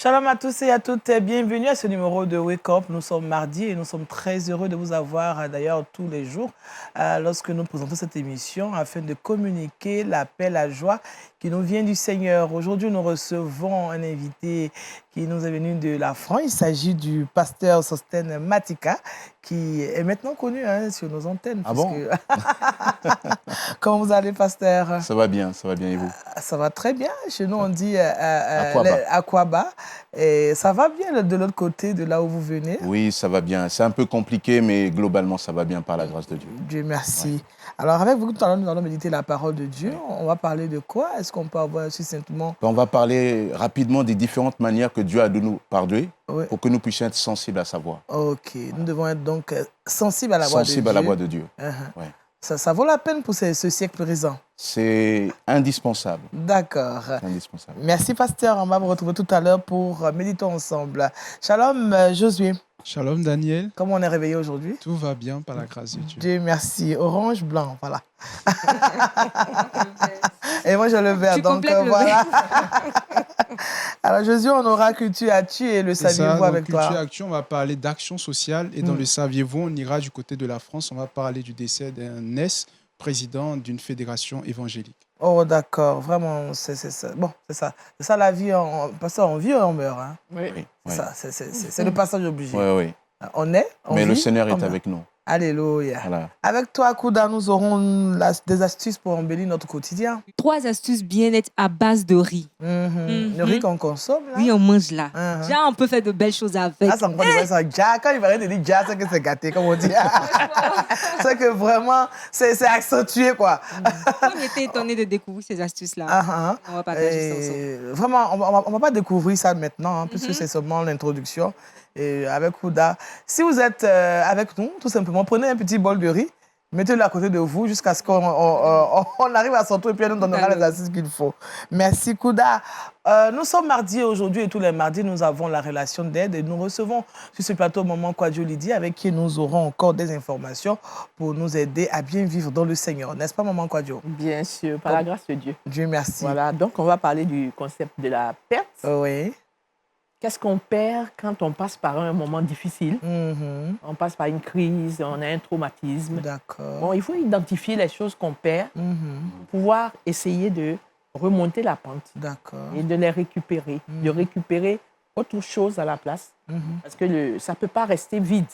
Shalom à tous et à toutes, bienvenue à ce numéro de Wake Up. Nous sommes mardi et nous sommes très heureux de vous avoir d'ailleurs tous les jours lorsque nous présentons cette émission afin de communiquer la paix, la joie qui nous vient du Seigneur. Aujourd'hui, nous recevons un invité qui nous est venu de la France. Il s'agit du pasteur Sostène Matika qui est maintenant connu sur nos antennes. Ah bon? Comment vous allez, pasteur? Ça va bien et vous? Ça va très bien. Chez nous, on dit Aquaba. Et ça va bien de l'autre côté, de là où vous venez? Oui, ça va bien. C'est un peu compliqué, mais globalement, ça va bien par la grâce de Dieu. Dieu merci. Ouais. Alors, avec vous, tout à l'heure, nous allons méditer la parole de Dieu. On va parler de quoi? Est-ce qu'on peut avoir succinctement? On va parler rapidement des différentes manières que Dieu a de nous parler pour que nous puissions être sensibles à sa voix. Ok. Nous devons être donc sensibles à la voix de Dieu. Sensibles à la voix de Dieu. Ouais. Ça vaut la peine pour ce siècle présent? C'est indispensable. D'accord. C'est indispensable. Merci, pasteur. On va vous retrouver tout à l'heure pour méditer ensemble. Shalom, Josué. Shalom, Daniel. Comment on est réveillé aujourd'hui? Tout va bien par la grâce de Dieu. Dieu merci. Orange, blanc, voilà. Et moi, j'ai le vert, donc voilà. Alors, Josué, on aura culture actu et le saviez-vous avec toi. Culture actu, on va parler d'action sociale. Et dans le saviez-vous, on ira du côté de la France. On va parler du décès d'un ex-président d'une fédération évangélique. Oh, d'accord. Vraiment, c'est ça. Bon, c'est ça. C'est ça la vie. Parce qu'on vit ou on meurt. Hein. Oui. C'est le passage obligé. Oui. On Mais vit, le Seigneur est avec nous. Alléluia. Voilà. Avec toi, Kouda, nous aurons des astuces pour embellir notre quotidien. 3 astuces bien-être à base de riz. Le riz qu'on consomme, là. Oui, on mange là. Déjà, on peut faire de belles choses avec. Ah, c'est encore ça. Quand il va dire ja, c'est que c'est gâté, comme on dit. C'est que vraiment, c'est accentué, quoi. On était étonnés de découvrir ces astuces-là. On va partager ça ensemble. Vraiment, on ne va pas découvrir ça maintenant, puisque c'est seulement l'introduction. Et avec Kouda, si vous êtes avec nous, tout simplement, prenez un petit bol de riz, mettez-le à côté de vous jusqu'à ce qu'on arrive à son tour et puis elle nous donnera les astuces qu'il faut. Merci Kouda. Nous sommes mardi aujourd'hui et tous les mardis, nous avons la relation d'aide et nous recevons sur ce plateau Maman Kwadjo Lydie avec qui nous aurons encore des informations pour nous aider à bien vivre dans le Seigneur. N'est-ce pas Maman Kwadjo? Bien sûr, par la grâce de Dieu. Dieu merci. Voilà, donc on va parler du concept de la perte. Oui. Qu'est-ce qu'on perd quand on passe par un moment difficile? On passe par une crise, on a un traumatisme. D'accord. Bon, il faut identifier les choses qu'on perd pour pouvoir essayer de remonter la pente. D'accord. Et de les récupérer, de récupérer autre chose à la place. Parce que ça ne peut pas rester vide.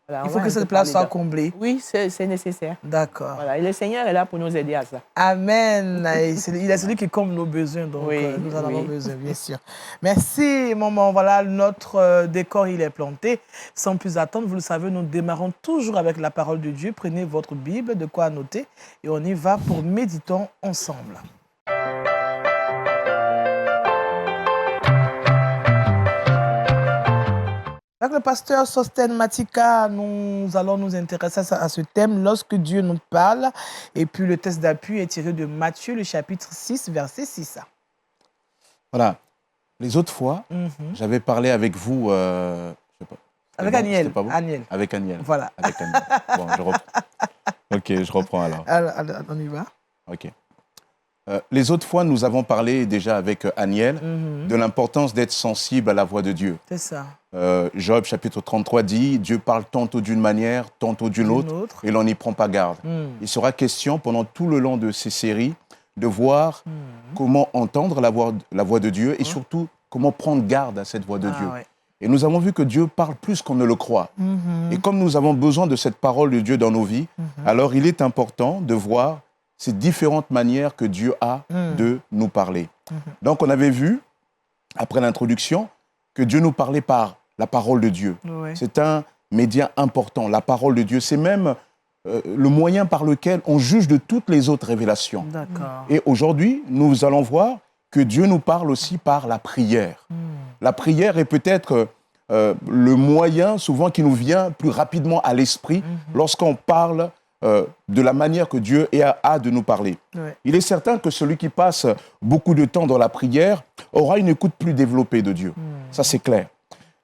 Voilà, il faut que cette place soit comblée. Oui, c'est nécessaire. D'accord. Voilà, et le Seigneur est là pour nous aider à ça. Amen. Il est celui qui comble nos besoins, donc nous en avons besoin, bien sûr. Merci, maman. Voilà, notre décor, il est planté. Sans plus attendre, vous le savez, nous démarrons toujours avec la parole de Dieu. Prenez votre Bible, de quoi noter, et on y va pour méditons ensemble. Avec le pasteur Sostène Matika, nous allons nous intéresser à ce thème lorsque Dieu nous parle. Et puis le texte d'appui est tiré de Matthieu, le chapitre 6, verset 6. Voilà. Les autres fois, j'avais parlé avec vous... je sais pas. Avec Aniel. Avec Aniel. Voilà. Avec Aniel. Bon, je reprends. Ok, je reprends alors. On y va. Ok. Les autres fois, nous avons parlé déjà avec Aniel de l'importance d'être sensible à la voix de Dieu. C'est ça. Job, chapitre 33, dit « Dieu parle tantôt d'une manière, tantôt d'une autre, et l'on n'y prend pas garde. » Il sera question, pendant tout le long de ces séries, de voir comment entendre la voix de Dieu et surtout comment prendre garde à cette voix de Dieu. Ouais. Et nous avons vu que Dieu parle plus qu'on ne le croit. Et comme nous avons besoin de cette parole de Dieu dans nos vies, alors il est important de voir ces différentes manières que Dieu a de nous parler. Donc on avait vu, après l'introduction, que Dieu nous parlait par la parole de Dieu. Ouais. C'est un média important. La parole de Dieu, c'est même le moyen par lequel on juge de toutes les autres révélations. Et aujourd'hui, nous allons voir que Dieu nous parle aussi par la prière. La prière est peut-être le moyen souvent qui nous vient plus rapidement à l'esprit lorsqu'on parle de la manière que Dieu a de nous parler. Ouais. Il est certain que celui qui passe beaucoup de temps dans la prière aura une écoute plus développée de Dieu. Ça, c'est clair.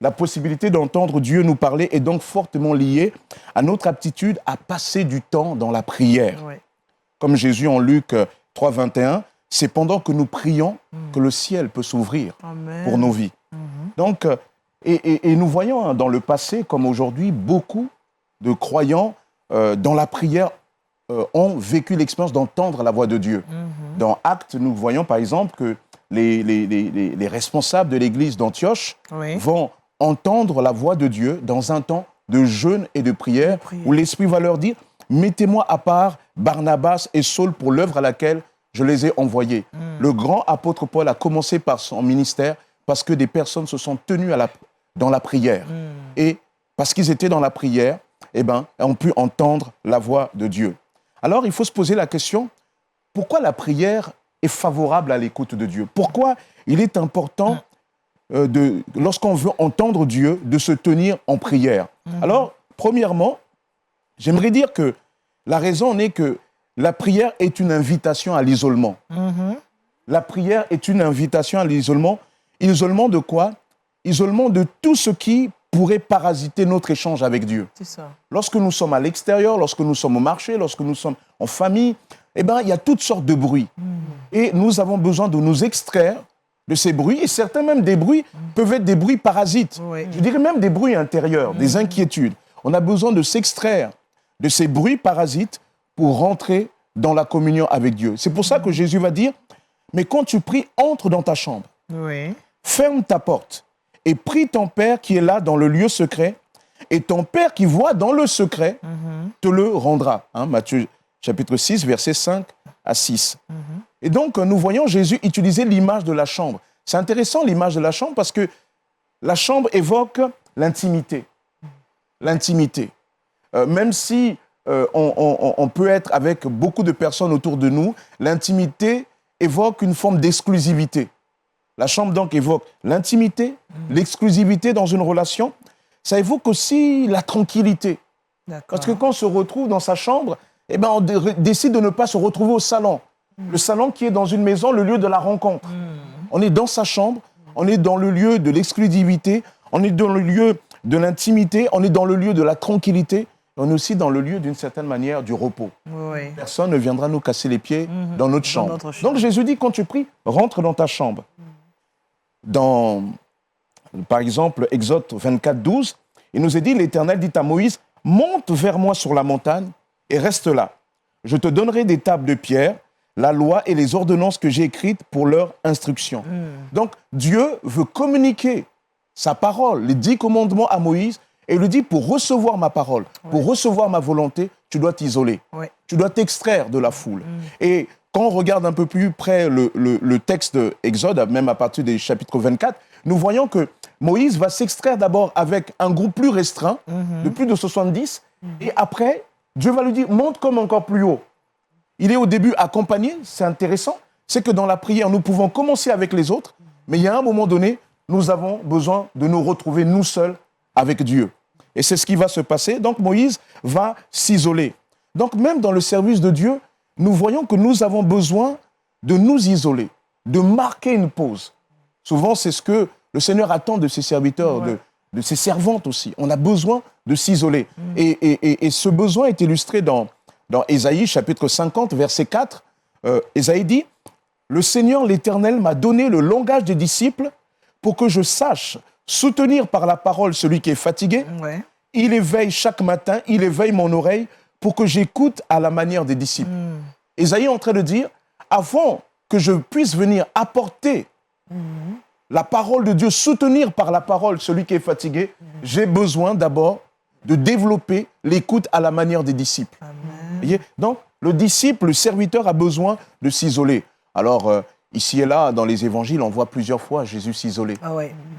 La possibilité d'entendre Dieu nous parler est donc fortement liée à notre aptitude à passer du temps dans la prière. Ouais. Comme Jésus en Luc 3, 21 c'est pendant que nous prions que le ciel peut s'ouvrir pour nos vies. Donc, et nous voyons dans le passé, comme aujourd'hui, beaucoup de croyants dans la prière ont vécu l'expérience d'entendre la voix de Dieu. Dans Actes, nous voyons par exemple que les responsables de l'église d'Antioche vont entendre la voix de Dieu dans un temps de jeûne et de prière, où l'Esprit va leur dire « Mettez-moi à part Barnabas et Saul pour l'œuvre à laquelle je les ai envoyés. » Le grand apôtre Paul a commencé par son ministère parce que des personnes se sont tenues dans la prière. Et parce qu'ils étaient dans la prière, ont pu entendre la voix de Dieu. Alors, il faut se poser la question, pourquoi la prière est favorable à l'écoute de Dieu? Pourquoi il est important, lorsqu'on veut entendre Dieu, de se tenir en prière? Alors, premièrement, j'aimerais dire que la raison est que la prière est une invitation à l'isolement. La prière est une invitation à l'isolement. Isolement de quoi? Isolement de tout ce qui pourrait parasiter notre échange avec Dieu. C'est ça. Lorsque nous sommes à l'extérieur, lorsque nous sommes au marché, lorsque nous sommes en famille, il y a toutes sortes de bruits. Et nous avons besoin de nous extraire de ces bruits. Et certains même des bruits peuvent être des bruits parasites. Je dirais même des bruits intérieurs, des inquiétudes. On a besoin de s'extraire de ces bruits parasites pour rentrer dans la communion avec Dieu. C'est pour ça que Jésus va dire, mais quand tu pries, entre dans ta chambre. Ferme ta porte et prie ton Père qui est là dans le lieu secret, et ton Père qui voit dans le secret te le rendra. Matthieu chapitre 6, versets 5 à 6. Et donc, nous voyons Jésus utiliser l'image de la chambre. C'est intéressant, l'image de la chambre, parce que la chambre évoque l'intimité. L'intimité. Même si on peut être avec beaucoup de personnes autour de nous, l'intimité évoque une forme d'exclusivité. La chambre donc évoque l'intimité, l'exclusivité dans une relation. Ça évoque aussi la tranquillité. Parce que quand on se retrouve dans sa chambre, on décide de ne pas se retrouver au salon. Le salon qui est dans une maison, le lieu de la rencontre. On est dans sa chambre, on est dans le lieu de l'exclusivité, on est dans le lieu de l'intimité, on est dans le lieu de la tranquillité, on est aussi dans le lieu, d'une certaine manière, du repos. Personne ne viendra nous casser les pieds dans notre chambre. Donc Jésus dit, quand tu pries, rentre dans ta chambre. Par exemple, Exode 24, 12, il nous est dit, l'Éternel dit à Moïse, monte vers moi sur la montagne et reste là. Je te donnerai des tables de pierre, la loi et les ordonnances que j'ai écrites pour leur instruction. Donc, Dieu veut communiquer sa parole, les 10 commandements à Moïse, et il lui dit, pour recevoir ma parole, pour recevoir ma volonté, tu dois t'isoler. Tu dois t'extraire de la foule. Et quand on regarde un peu plus près le texte d'Exode, même à partir du chapitre 24, nous voyons que Moïse va s'extraire d'abord avec un groupe plus restreint, de plus de 70, et après, Dieu va lui dire, monte comme encore plus haut. Il est au début accompagné, c'est intéressant, c'est que dans la prière, nous pouvons commencer avec les autres, mais il y a un moment donné, nous avons besoin de nous retrouver nous seuls avec Dieu. Et c'est ce qui va se passer. Donc Moïse va s'isoler. Donc même dans le service de Dieu, nous voyons que nous avons besoin de nous isoler, de marquer une pause. Souvent, c'est ce que le Seigneur attend de ses serviteurs, de ses servantes aussi. On a besoin de s'isoler. Et ce besoin est illustré dans Ésaïe, chapitre 50, verset 4. Ésaïe dit, « Le Seigneur l'Éternel m'a donné le langage des disciples pour que je sache soutenir par la parole celui qui est fatigué. Il éveille chaque matin, il éveille mon oreille pour que j'écoute à la manière des disciples. » Ésaïe est en train de dire, avant que je puisse venir apporter la parole de Dieu, soutenir par la parole celui qui est fatigué, j'ai besoin d'abord de développer l'écoute à la manière des disciples. Voyez. Donc, le disciple, le serviteur a besoin de s'isoler. Alors, ici et là, dans les évangiles, on voit plusieurs fois Jésus s'isoler.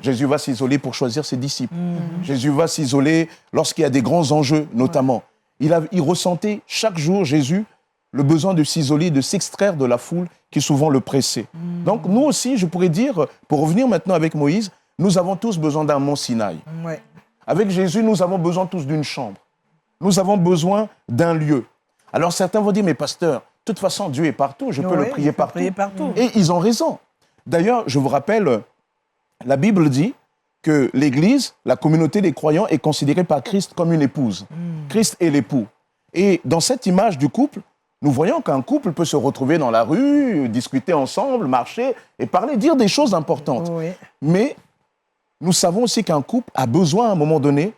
Jésus va s'isoler pour choisir ses disciples. Jésus va s'isoler lorsqu'il y a des grands enjeux, notamment. Il ressentait chaque jour, Jésus, le besoin de s'isoler, de s'extraire de la foule qui souvent le pressait. Donc, nous aussi, je pourrais dire, pour revenir maintenant avec Moïse, nous avons tous besoin d'un mont Sinaï. Avec Jésus, nous avons besoin tous d'une chambre. Nous avons besoin d'un lieu. Alors, certains vont dire, mais pasteur, de toute façon, Dieu est partout, je peux le prier partout. Et ils ont raison. D'ailleurs, je vous rappelle, la Bible dit que l'Église, la communauté des croyants, est considérée par Christ comme une épouse. Christ est l'époux. Et dans cette image du couple, nous voyons qu'un couple peut se retrouver dans la rue, discuter ensemble, marcher et parler, dire des choses importantes. Oui. Mais nous savons aussi qu'un couple a besoin à un moment donné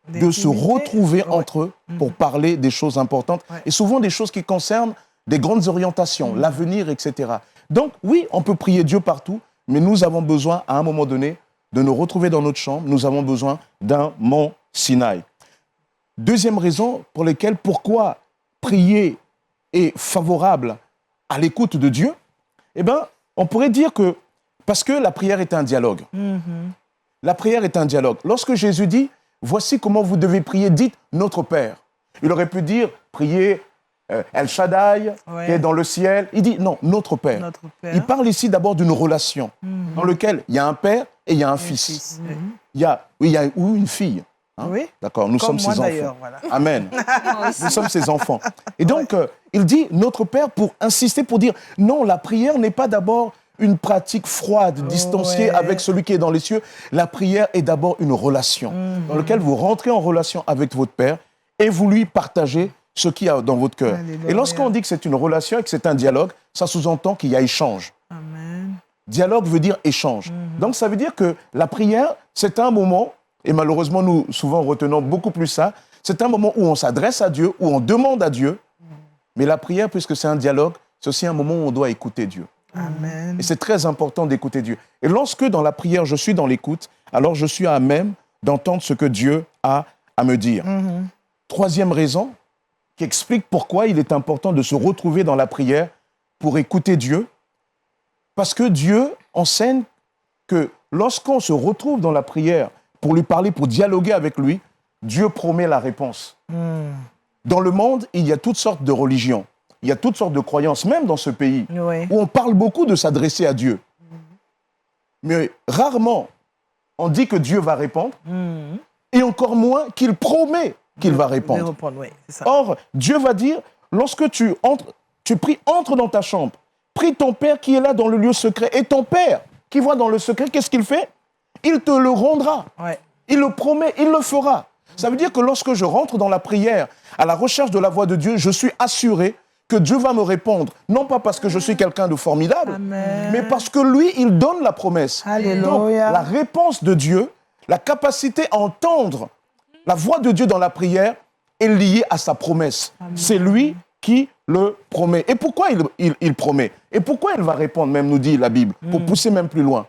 de se retrouver entre eux pour parler des choses importantes et souvent des choses qui concernent des grandes orientations, l'avenir, etc. Donc oui, on peut prier Dieu partout, mais nous avons besoin à un moment donné de nous retrouver dans notre chambre. Nous avons besoin d'un mont Sinaï. Deuxième raison pour laquelle pourquoi prier est favorable à l'écoute de Dieu, eh bien, on pourrait dire que parce que la prière est un dialogue. La prière est un dialogue. Lorsque Jésus dit « Voici comment vous devez prier, dites Notre Père », il aurait pu dire « Priez El Shaddai, qui est dans le ciel ». Il dit « Non, Notre Père ». Notre Père. Il parle ici d'abord d'une relation dans laquelle il y a un père et il y a un fils. Il y a ou une fille. Hein? Oui. D'accord, nous Comme sommes ses moi, enfants. voilà. Amen. Nous sommes ses enfants. Et donc, il dit Notre Père pour insister, pour dire non, la prière n'est pas d'abord une pratique froide, distanciée avec celui qui est dans les cieux. La prière est d'abord une relation dans laquelle vous rentrez en relation avec votre Père et vous lui partagez ce qu'il y a dans votre cœur. Alléluia. Et lorsqu'on dit que c'est une relation et que c'est un dialogue, ça sous-entend qu'il y a échange. Amen. Dialogue veut dire échange. Donc ça veut dire que la prière, c'est un moment, et malheureusement nous souvent retenons beaucoup plus ça, c'est un moment où on s'adresse à Dieu, où on demande à Dieu, mais la prière, puisque c'est un dialogue, c'est aussi un moment où on doit écouter Dieu. Amen. Et c'est très important d'écouter Dieu. Et lorsque dans la prière, je suis dans l'écoute, alors je suis à même d'entendre ce que Dieu a à me dire. Troisième raison qui explique pourquoi il est important de se retrouver dans la prière pour écouter Dieu, parce que Dieu enseigne que lorsqu'on se retrouve dans la prière pour lui parler, pour dialoguer avec lui, Dieu promet la réponse. Dans le monde, il y a toutes sortes de religions, il y a toutes sortes de croyances, même dans ce pays, où on parle beaucoup de s'adresser à Dieu. Mais rarement, on dit que Dieu va répondre, et encore moins qu'il promet qu'il va répondre. Or, Dieu va dire, lorsque tu pries, entre dans ta chambre, prie ton Père qui est là dans le lieu secret, et ton Père qui voit dans le secret, qu'est-ce qu'il fait? Il te le rendra. Il le promet, il le fera. Ça veut dire que lorsque je rentre dans la prière, à la recherche de la voix de Dieu, je suis assuré que Dieu va me répondre. Non pas parce que je suis quelqu'un de formidable, mais parce que lui, il donne la promesse. Alléluia. Donc, la réponse de Dieu, la capacité à entendre la voix de Dieu dans la prière est liée à sa promesse. C'est lui qui le promet. Et pourquoi il promet? Et pourquoi il va répondre, même nous dit la Bible, pour pousser même plus loin?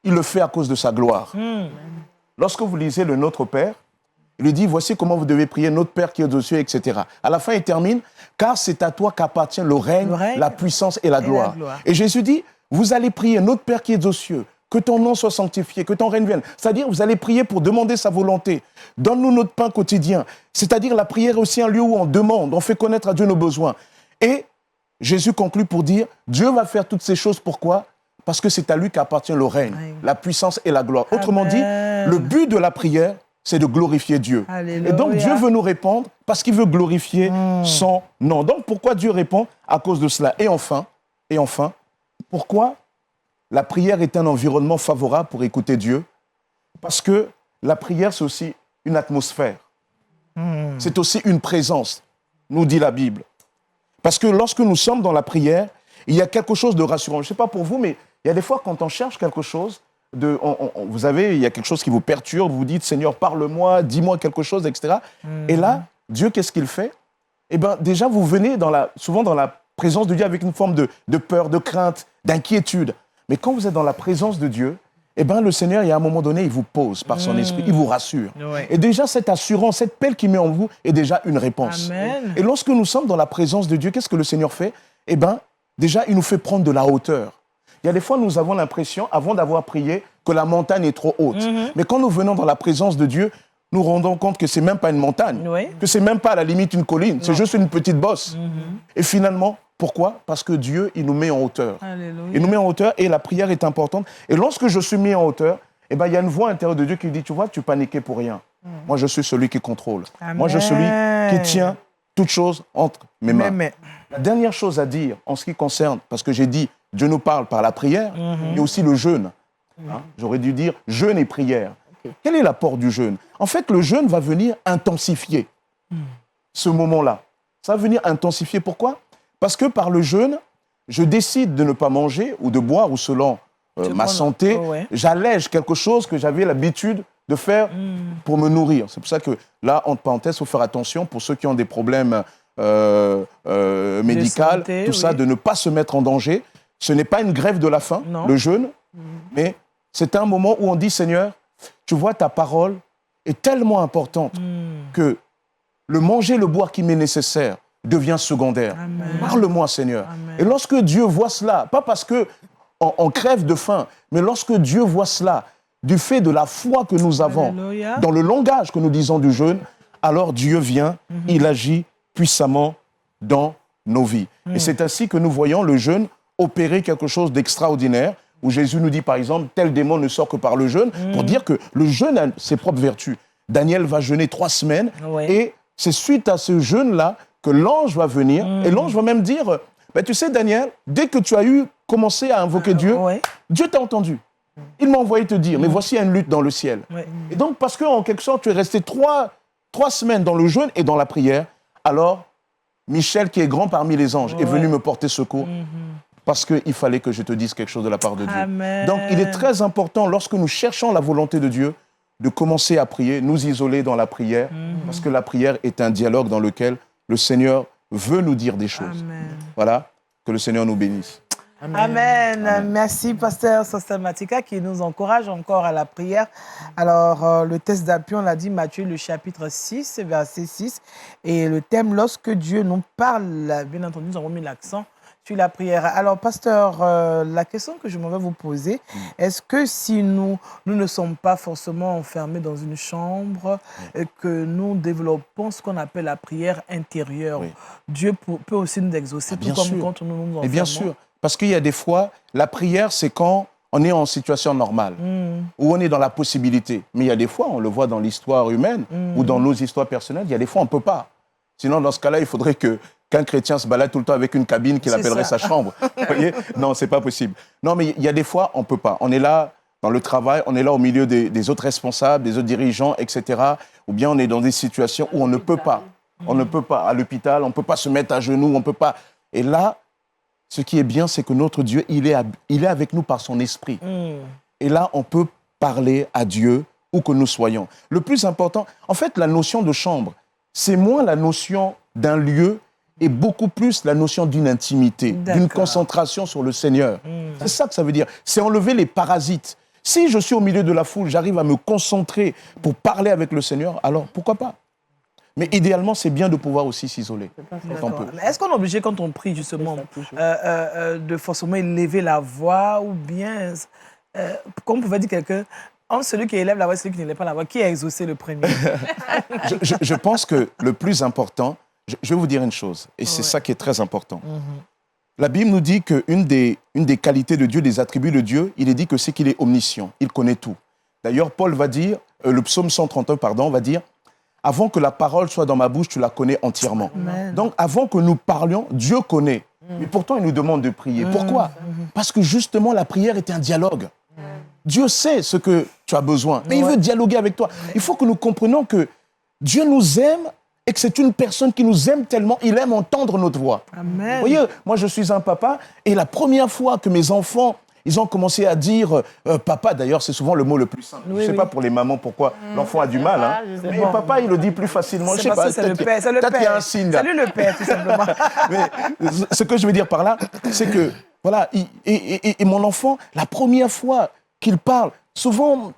Il le fait à cause de sa gloire. Lorsque vous lisez le Notre Père, il lui dit, voici comment vous devez prier notre Père qui est aux cieux, etc. À la fin, il termine, car c'est à toi qu'appartient le règne, la puissance et la gloire. Et Jésus dit, vous allez prier notre Père qui est aux cieux, que ton nom soit sanctifié, que ton règne vienne. C'est-à-dire, vous allez prier pour demander sa volonté. Donne-nous notre pain quotidien. C'est-à-dire, la prière est aussi un lieu où on demande, on fait connaître à Dieu nos besoins. Et Jésus conclut pour dire, Dieu va faire toutes ces choses, pourquoi? Parce que c'est à lui qu'appartient le règne, la puissance et la gloire. Autrement dit, le but de la prière, c'est de glorifier Dieu. Alléluia. Et donc, Dieu veut nous répondre parce qu'il veut glorifier son nom. Donc, pourquoi Dieu répond? À cause de cela. Et enfin, pourquoi la prière est un environnement favorable pour écouter Dieu? Parce que la prière, c'est aussi une atmosphère. C'est aussi une présence, nous dit la Bible. Parce que lorsque nous sommes dans la prière, il y a quelque chose de rassurant. Je ne sais pas pour vous, mais il y a des fois, quand on cherche quelque chose, vous savez, il y a quelque chose qui vous perturbe, vous dites, Seigneur, parle-moi, dis-moi quelque chose, etc. Et là, Dieu, qu'est-ce qu'il fait? Eh bien, déjà, vous venez souvent dans la présence de Dieu avec une forme de peur, de crainte, d'inquiétude. Mais quand vous êtes dans la présence de Dieu, eh bien, le Seigneur, il y a un moment donné, il vous pose par son esprit, il vous rassure. Et déjà, cette assurance, cette paix qu'il met en vous est déjà une réponse. Amen. Et lorsque nous sommes dans la présence de Dieu, qu'est-ce que le Seigneur fait? Eh bien, déjà, il nous fait prendre de la hauteur. Il y a des fois, nous avons l'impression, avant d'avoir prié, que la montagne est trop haute. Mais quand nous venons dans la présence de Dieu, nous rendons compte que ce n'est même pas une montagne, que ce n'est même pas à la limite une colline, c'est juste une petite bosse. Et finalement, pourquoi? Parce que Dieu, il nous met en hauteur. Alléluia. Il nous met en hauteur et la prière est importante. Et lorsque je suis mis en hauteur, eh ben, il y a une voix intérieure de Dieu qui dit, tu vois, tu paniquais pour rien. Moi, je suis celui qui contrôle. Amen. Moi, je suis celui qui tient toutes choses entre mes mains. La dernière chose à dire en ce qui concerne, parce que j'ai dit, Dieu nous parle par la prière, mais aussi le jeûne. Hein? J'aurais dû dire jeûne et prière. Quel est l'apport du jeûne? En fait, le jeûne va venir intensifier ce moment-là. Ça va venir intensifier. Pourquoi? Parce que par le jeûne, je décide de ne pas manger ou de boire ou selon ma santé, j'allège quelque chose que j'avais l'habitude de faire pour me nourrir. C'est pour ça que là, entre parenthèses, il faut faire attention pour ceux qui ont des problèmes médicaux, tout ça, de ne pas se mettre en danger. Ce n'est pas une grève de la faim, le jeûne, mais c'est un moment où on dit, Seigneur, tu vois, ta parole est tellement importante que le manger, le boire qui m'est nécessaire devient secondaire. Parle-moi, Seigneur. Amen. Et lorsque Dieu voit cela, pas parce qu'on crève de faim, mais lorsque Dieu voit cela, du fait de la foi que nous avons, dans le langage que nous disons du jeûne, alors Dieu vient, il agit puissamment dans nos vies. Et c'est ainsi que nous voyons le jeûne opérer quelque chose d'extraordinaire, où Jésus nous dit par exemple, tel démon ne sort que par le jeûne, pour dire que le jeûne a ses propres vertus. Daniel va jeûner 3 semaines, et c'est suite à ce jeûne-là que l'ange va venir, et l'ange va même dire, ben, tu sais Daniel, dès que tu as commencé à invoquer Dieu, Dieu t'a entendu. Il m'a envoyé te dire, mais voici une lutte dans le ciel. Et donc, parce qu'en quelque sorte, tu es resté 3 semaines dans le jeûne et dans la prière, alors Michel, qui est grand parmi les anges, est venu me porter secours, parce qu'il fallait que je te dise quelque chose de la part de Dieu. Amen. Donc, il est très important, lorsque nous cherchons la volonté de Dieu, de commencer à prier, nous isoler dans la prière, parce que la prière est un dialogue dans lequel le Seigneur veut nous dire des choses. Amen. Voilà, que le Seigneur nous bénisse. Amen. Amen. Merci, pasteur Sostamatika, qui nous encourage encore à la prière. Alors, le texte d'appui, on l'a dit, Matthieu, le chapitre 6, verset 6. Et le thème, lorsque Dieu nous parle, bien entendu, nous avons mis l'accent sur la prière. Alors, pasteur, la question que je m'en vais vous poser, est-ce que si nous ne sommes pas forcément enfermés dans une chambre, et que nous développons ce qu'on appelle la prière intérieure, Dieu peut aussi nous exaucer, tout comme quand nous nous enfermons? Et bien sûr, parce qu'il y a des fois, la prière, c'est quand on est en situation normale, où on est dans la possibilité. Mais il y a des fois, on le voit dans l'histoire humaine, ou dans nos histoires personnelles, il y a des fois, on ne peut pas. Sinon, dans ce cas-là, il faudrait qu'un chrétien se balade tout le temps avec une cabine qu'il appellerait sa chambre. Vous voyez? Non, ce n'est pas possible. Non, mais il y a des fois, on ne peut pas. On est là dans le travail, on est là au milieu des autres responsables, des autres dirigeants, etc. Ou bien on est dans des situations où on ne peut pas. On ne peut pas. À l'hôpital, on ne peut pas se mettre à genoux, on ne peut pas. Et là, ce qui est bien, c'est que notre Dieu, il est avec nous par son esprit. Et là, on peut parler à Dieu où que nous soyons. Le plus important, en fait, la notion de chambre, c'est moins la notion d'un lieu et beaucoup plus la notion d'une intimité, d'une concentration sur le Seigneur. C'est ça que ça veut dire. C'est enlever les parasites. Si je suis au milieu de la foule, j'arrive à me concentrer pour parler avec le Seigneur, alors pourquoi pas? Mais idéalement, c'est bien de pouvoir aussi s'isoler. Est-ce qu'on est obligé, quand on prie, justement, de forcément élever la voix, ou bien, comme on pouvait dire quelqu'un, entre celui qui élève la voix et celui qui n'élève pas la voix, qui a exaucé le premier? je pense que le plus important, je vais vous dire une chose, et c'est ça qui est très important. La Bible nous dit qu'une des qualités de Dieu, des attributs de Dieu, il est dit que c'est qu'il est omniscient, il connaît tout. D'ailleurs, Paul va dire, le psaume 131, va dire, avant que la parole soit dans ma bouche, tu la connais entièrement. Amen. Donc, avant que nous parlions, Dieu connaît. Mais pourtant, il nous demande de prier. Pourquoi? Parce que justement, la prière est un dialogue. Dieu sait ce que tu as besoin, mais il veut dialoguer avec toi. Il faut que nous comprenions que Dieu nous aime et que c'est une personne qui nous aime tellement, il aime entendre notre voix. Amen. Vous voyez, moi, je suis un papa, et la première fois que mes enfants, ils ont commencé à dire papa, d'ailleurs, c'est souvent le mot le plus simple. Je ne sais pas pour les mamans pourquoi l'enfant a du mal. Hein. Mais papa, il le dit plus facilement. Je sais pas. C'est le père. Peut-être qu'il y a un signe là. Salut le père, tout simplement. Mais ce que je veux dire par là, c'est que, voilà, et mon enfant, la première fois qu'il parle, souvent,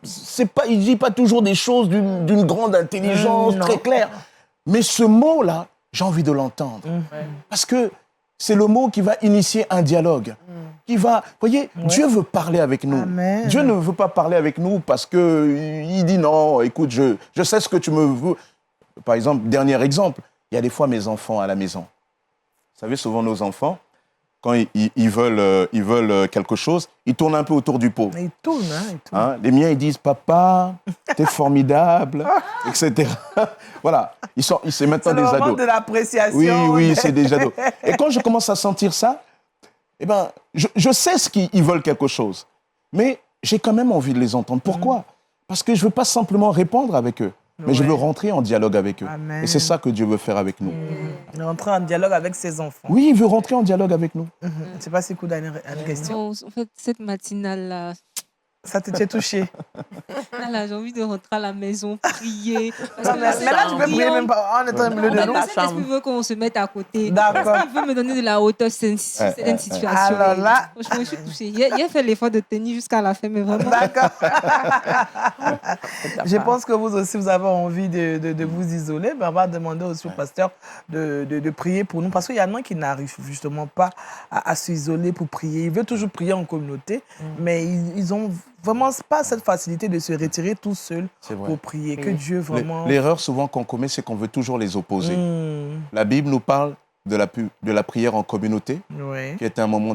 il ne dit pas toujours des choses d'une grande intelligence très claire. Mais ce mot-là, j'ai envie de l'entendre. Parce que c'est le mot qui va initier un dialogue. Qui va, vous voyez, Dieu veut parler avec nous. Amen. Dieu ne veut pas parler avec nous parce qu'il dit non, écoute, je sais ce que tu me veux. Par exemple, dernier exemple, il y a des fois mes enfants à la maison. Vous savez, souvent nos enfants, quand ils veulent quelque chose, ils tournent un peu autour du pot. Ils tournent, hein. Les miens, ils disent, papa, t'es formidable, etc. Voilà, c'est maintenant des ados. C'est le moment de l'appréciation. Oui, c'est des ados. Et quand je commence à sentir ça, eh ben, je sais ce qu'ils veulent quelque chose. Mais j'ai quand même envie de les entendre. Pourquoi? Parce que je ne veux pas simplement répondre avec eux. mais je veux rentrer en dialogue avec eux. Amen. Et c'est ça que Dieu veut faire avec nous. Rentrer en dialogue avec ses enfants. Oui, il veut rentrer en dialogue avec nous. Je ne sais pas si Kouda a une question. En fait, cette matinale-là, Ça t'a touché. là, j'ai envie de rentrer à la maison, prier. Parce Non, que mais là, tu peux prier même pas en étant au milieu de nous. Le Saint-Esprit veut qu'on se mette à côté. D'accord. Il veut me donner de la hauteur sur certaines situations. Alors là... Franchement, je suis touchée. Il a fait l'effort de tenir jusqu'à la fin, mais vraiment... D'accord. Je pense que vous aussi, vous avez envie de vous isoler. Ben, on va demander aussi au pasteur de prier pour nous. Parce qu'il y en a qui n'arrivent justement pas à s'isoler pour prier. Ils veulent toujours prier en communauté, mais ils ont vraiment pas cette facilité de se retirer tout seul pour prier. Que Dieu vraiment... L'erreur souvent qu'on commet, c'est qu'on veut toujours les opposer. La Bible nous parle de la prière en communauté, qui est un moyen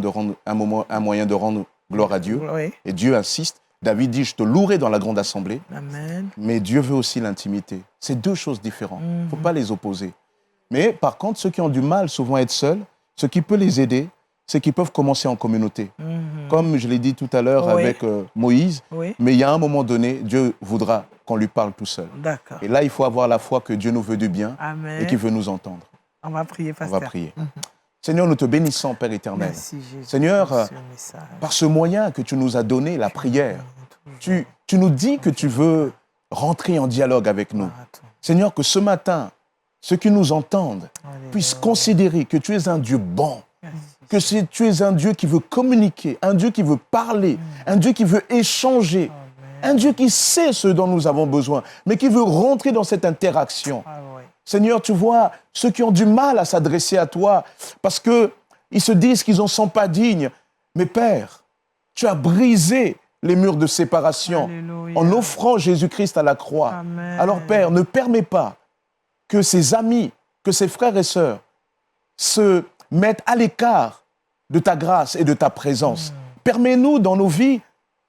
de rendre gloire à Dieu. Et Dieu insiste. David dit, je te louerai dans la grande assemblée. Amen. Mais Dieu veut aussi l'intimité. C'est deux choses différentes. Il ne faut pas les opposer. Mais par contre, ceux qui ont du mal souvent à être seuls, ce qui peut les aider, c'est qu'ils peuvent commencer en communauté. Comme je l'ai dit tout à l'heure avec Moïse, mais il y a un moment donné, Dieu voudra qu'on lui parle tout seul. Et là, il faut avoir la foi que Dieu nous veut du bien et qu'il veut nous entendre. On va prier, pasteur. On va prier. Seigneur, nous te bénissons, Père éternel. Merci, Jésus. Seigneur, par ce moyen que tu nous as donné, la prière, tu nous dis que tu veux rentrer en dialogue avec nous. Seigneur, que ce matin, ceux qui nous entendent puissent considérer que tu es un Dieu bon, que tu es un Dieu qui veut communiquer, un Dieu qui veut parler, un Dieu qui veut échanger, un Dieu qui sait ce dont nous avons besoin, mais qui veut rentrer dans cette interaction. Seigneur, tu vois, ceux qui ont du mal à s'adresser à toi parce qu'ils se disent qu'ils n'en sont pas dignes. Mais Père, tu as brisé les murs de séparation en offrant Jésus-Christ à la croix. Amen. Alors Père, ne permets pas que ces amis, que ces frères et sœurs se mettent à l'écart de ta grâce et de ta présence. Permets-nous dans nos vies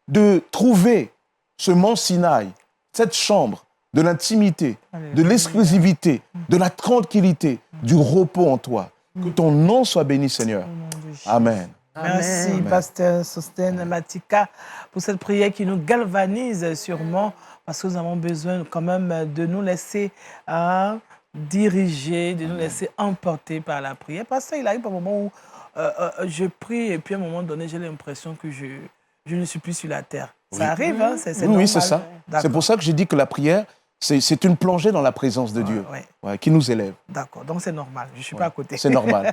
de trouver ce mont Sinaï, cette chambre de l'intimité, de l'exclusivité, de la tranquillité, du repos en toi. Que ton nom soit béni, Seigneur. Amen. Merci, Amen. pasteur Sostène Matika, pour cette prière qui nous galvanise sûrement, parce que nous avons besoin quand même de nous laisser diriger, de nous laisser emporter par la prière. Pasteur, il arrive un moment où je prie et puis à un moment donné, j'ai l'impression que je ne suis plus sur la terre. Ça arrive, hein, c'est normal. Oui, c'est ça. C'est pour ça que j'ai dit que la prière, c'est une plongée dans la présence de Dieu qui nous élève. D'accord, donc c'est normal, je ne suis pas à côté. C'est normal.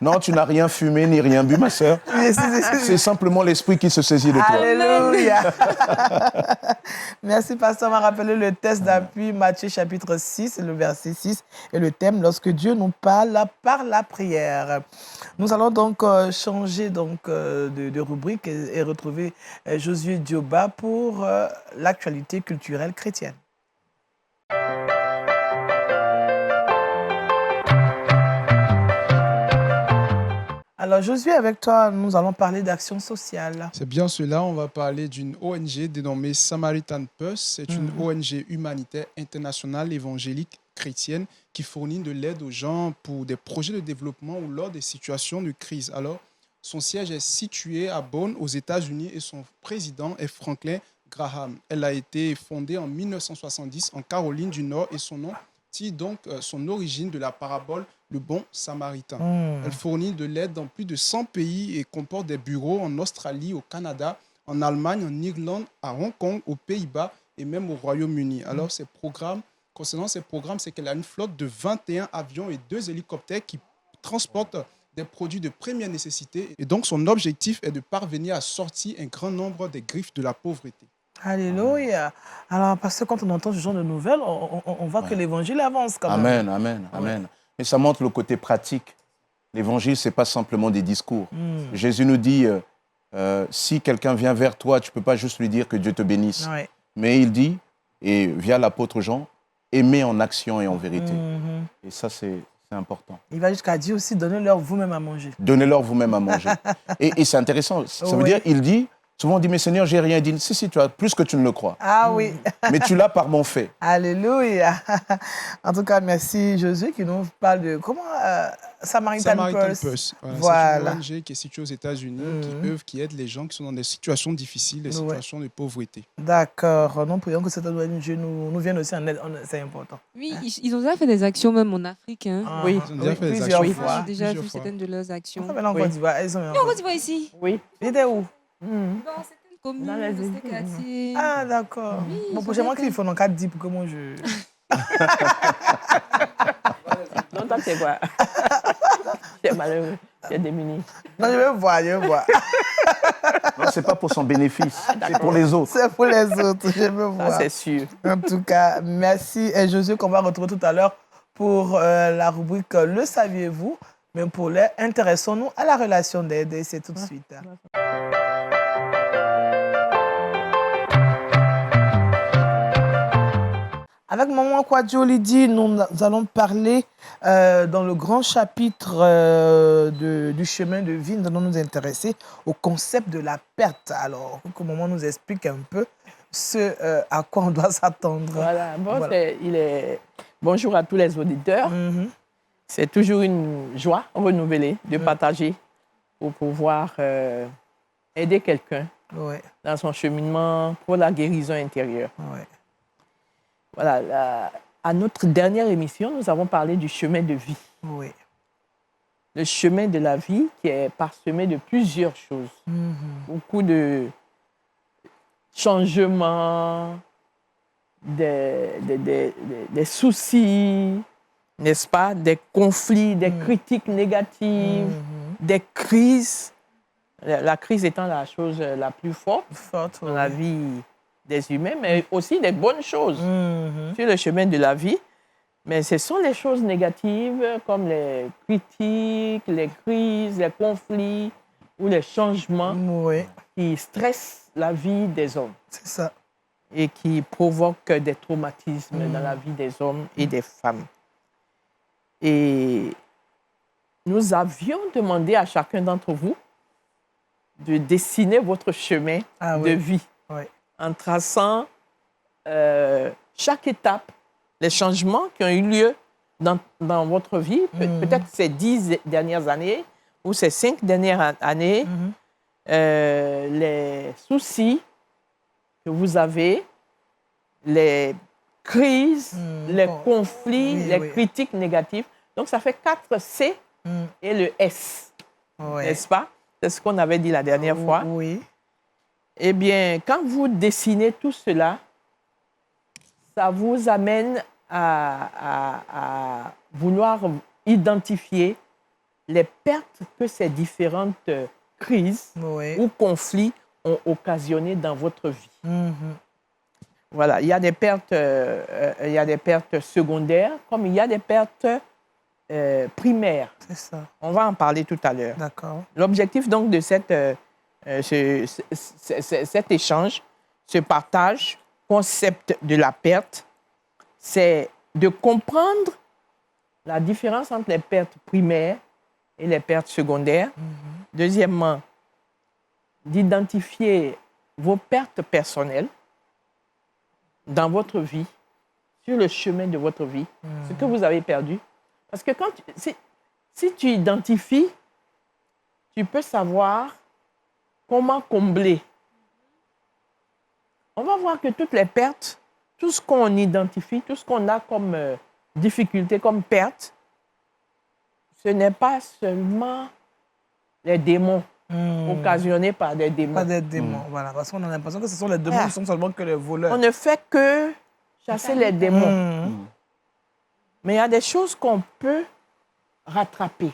Non, tu n'as rien fumé ni rien bu, ma sœur. C'est simplement l'esprit qui se saisit de toi. Alléluia. Merci, pasteur. On m'a rappelé le test d'appui, Matthieu chapitre 6, le verset 6, et le thème, lorsque Dieu nous parle par la prière. Nous allons donc changer de rubrique et retrouver Josué Dioba pour l'actualité culturelle chrétienne. Alors, Josué, avec toi, nous allons parler d'action sociale. C'est bien cela. On va parler d'une ONG dénommée Samaritan Purse. C'est une ONG humanitaire internationale évangélique chrétienne qui fournit de l'aide aux gens pour des projets de développement ou lors des situations de crise. Alors, son siège est situé à Bonn, aux États-Unis, et son président est Franklin Graham. Elle a été fondée en 1970 en Caroline du Nord et son nom tire donc son origine de la parabole Le Bon Samaritain. Elle fournit de l'aide dans plus de 100 pays et comporte des bureaux en Australie, au Canada, en Allemagne, en Irlande, à Hong Kong, aux Pays-Bas et même au Royaume-Uni. Alors, concernant ces programmes, c'est qu'elle a une flotte de 21 avions et 2 hélicoptères qui transportent des produits de première nécessité. Et donc, son objectif est de parvenir à sortir un grand nombre des griffes de la pauvreté. Alléluia. Alors, parce que quand on entend ce genre de nouvelles, on voit que l'évangile avance quand même. Amen. Et ça montre le côté pratique. L'évangile, ce n'est pas simplement des discours. Jésus nous dit, si quelqu'un vient vers toi, tu ne peux pas juste lui dire que Dieu te bénisse. Mais il dit, et via l'apôtre Jean, aimer en action et en vérité. Et ça, c'est important. Il va jusqu'à dire aussi, donnez-leur vous-même à manger. Donnez-leur vous-même à manger. Et c'est intéressant. Ça veut dire, il dit, Souvent on dit, mais Seigneur, j'ai rien dit. Si, tu as plus que tu ne le crois. Ah oui. Mais tu l'as par mon fait. Alléluia. En tout cas, merci Josué qui nous parle de comment Samaritan Purse. Voilà. C'est une ONG qui est située aux États-Unis, qui aide les gens qui sont dans des situations difficiles, des situations de pauvreté. D'accord. Nous prions que cette ONG nous vienne aussi en aide. C'est important. Oui, ils ont déjà fait des actions même en Afrique. Hein. Oui, ils ont déjà fait des plusieurs actions. fois. J'ai déjà vu certaines de leurs actions. Enfin, en Côte d'Ivoire, elles sont en Côte d'Ivoire ici. Oui. Ils étaient où? Dans certaines communes, Dans les dans ces quartiers. Ah, d'accord. Oui, Bon, prochainement, qu'il faut dans 4 10 pour que moi je. Non, toi, c'est quoi? C'est malheureux. C'est démuni. Non, je vais voir. Non, ce n'est pas pour son bénéfice, c'est pour les autres. C'est pour les autres, je veux voir. Ça, c'est sûr. En tout cas, merci. Et Josué, qu'on va retrouver tout à l'heure pour la rubrique Le saviez-vous? Mais pour les intéressons-nous à la relation d'aide. Et c'est tout de suite. Avec Maman Kwadjo Lydie, nous allons parler dans le grand chapitre du chemin de vie. Nous allons nous intéresser au concept de la perte. Alors, que Maman nous explique un peu ce à quoi on doit s'attendre. Voilà. Bon, voilà. Bonjour à tous les auditeurs. C'est toujours une joie renouvelée de partager pour pouvoir aider quelqu'un dans son cheminement pour la guérison intérieure. Voilà, à notre dernière émission, nous avons parlé du chemin de vie. Le chemin de la vie qui est parsemé de plusieurs choses. Beaucoup de changements, des soucis, n'est-ce pas? Des conflits, des critiques négatives, des crises. La crise étant la chose la plus forte dans la vie des humains, mais aussi des bonnes choses sur le chemin de la vie. Mais ce sont les choses négatives comme les critiques, les crises, les conflits ou les changements qui stressent la vie des hommes. C'est ça. Et qui provoquent des traumatismes dans la vie des hommes et des femmes. Et nous avions demandé à chacun d'entre vous de dessiner votre chemin de vie en traçant chaque étape, les changements qui ont eu lieu dans votre vie, peut-être ces 10 dernières années ou ces 5 dernières années, les soucis que vous avez, les crises, les conflits, les critiques négatives. Donc, ça fait 4 C et le S, n'est-ce pas? C'est ce qu'on avait dit la dernière fois. Eh bien, quand vous dessinez tout cela, ça vous amène à vouloir identifier les pertes que ces différentes crises ou conflits ont occasionnées dans votre vie. Voilà, il y a des pertes secondaires comme il y a des pertes primaires. C'est ça. On va en parler tout à l'heure. D'accord. L'objectif donc de cet échange, ce partage, concept de la perte, c'est de comprendre la différence entre les pertes primaires et les pertes secondaires. Deuxièmement, d'identifier vos pertes personnelles dans votre vie, sur le chemin de votre vie, ce que vous avez perdu. Parce que si tu identifies, tu peux savoir comment combler. On va voir que toutes les pertes, tout ce qu'on identifie, tout ce qu'on a comme difficulté, comme perte, ce n'est pas seulement les démons occasionnés par des démons. Pas des démons, voilà. Parce qu'on a l'impression que ce sont les démons qui sont seulement que les voleurs. On ne fait que chasser les démons. Mais il y a des choses qu'on peut rattraper,